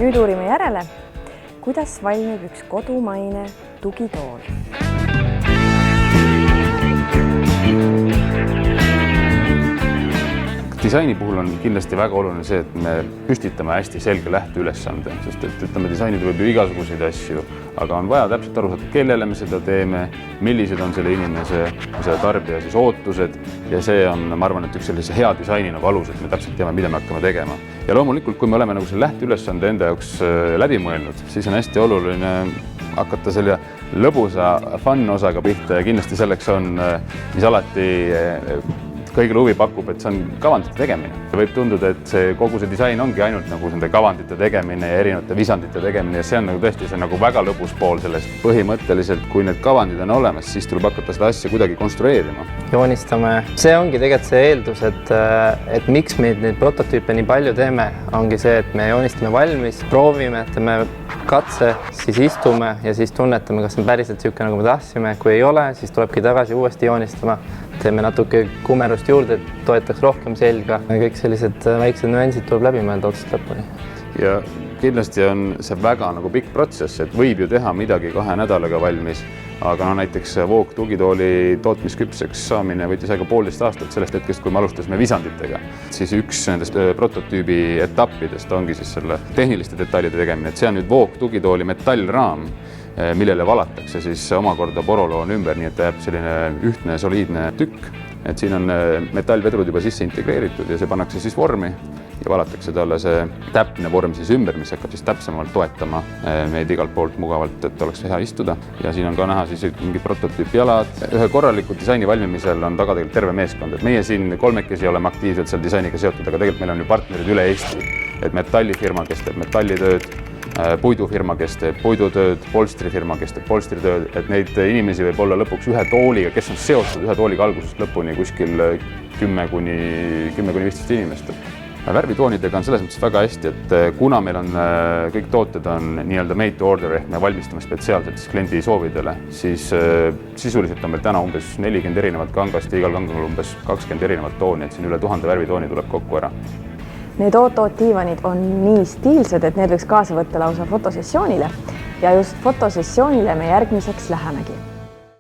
Nüüd uurime järele, kuidas valmib üks kodumaine tugitool. Disaini puhul on kindlasti väga oluline see, et me püstitame hästi selge lähteülesande, sest et disainida võib ju igasuguseid asju, aga on vaja täpselt aru saada, kellele me seda teeme, millised on selle inimese, selle tarbija siis ootused ja see on, ma arvan, et üks sellise hea disaini nagu alus, et me täpselt teame, mida me hakkame tegema. Ja loomulikult, kui me oleme nagu selle lähteülesande enda jaoks läbi mõelnud, siis on hästi oluline hakata selle lõbusa fun osaga pihta ja kindlasti selleks on, mis alati kõigile huvi pakub, et see on kavandite tegemine. Võib tunduda, et kogu see disain ongi ainult nagu nende kavandite tegemine ja erinevate visandite tegemine ja see on nagu tõesti see nagu väga lõbus pool sellest. Põhimõtteliselt, kui need kavandid on olemas, siis tuleb hakata seda asja kuidagi konstrueerima. Joonistame. See ongi tegelikult see eeldus, et miks me neid prototüüpe nii palju teeme, ongi see, et me joonistame valmis, proovime, teeme katse, siis istume ja siis tunnetame, kas on päriselt niisugune, nagu me tahtsime. Kui ei ole, siis tulebki tagasi uuesti joonistama. Teeme natuke kumerust juurde, et toetaks rohkem selga. Kõik sellised väiksed nüansid tuleb läbi mõelda otsast lõpuni. Ja kindlasti on see väga nagu pikk protsess, et võib ju teha midagi 2 nädalaga valmis, aga näiteks Voog tugitooli tootmisküpseks saamine võttis aega 1,5 aastat sellest hetkest, kui me alustasime visanditega. Siis üks nendest prototüübi etappidest ongi siis selle tehniliste detailide tegemine, et see on nüüd Voog tugitooli metallraam, millele valatakse siis omakorda poroloon ümber, nii et ta jääb selline ühtne soliidne tükk. Et siin on metallvedrud juba sisse integreeritud ja see pannakse siis vormi ja valatakse talle see täpne vorm siis ümber, mis hakkab siis täpsemalt toetama meid igalt poolt mugavalt, et oleks hea istuda. Ja siin on ka näha siis mingid prototüüpjalad. Ühe korraliku disaini valmimisel on taga tegelikult terve meeskond. Et meie siin 3 oleme aktiivselt seal disainiga seotud, aga tegelikult meil on ju partnerid üle Eesti. Et metallifirma, kes teeb metallitööd, puidufirma, kes teeb puidutööd, polstrifirma, kes teeb polstritööd, et neid inimesi võib olla lõpuks ühe tooliga, kes on seotud ühe tooliga algusest lõpuni kuskil 10–15 inimest. Värvitoonidega on selles mõttes väga hästi, et kuna meil on kõik tooted on nii-öelda made to order ehk me valmistame spetsiaalselt siis kliendi soovidele, siis sisuliselt on meil täna umbes 40 erinevat kangast ja igal kangal umbes 20 erinevat tooni, et siin üle 1000 värvitooni tuleb kokku ära. Need OOT-diivanid on nii stiilsed, et need võiks kaasa võtta lausa fotosessioonile ja just fotosessioonile me järgmiseks lähemegi.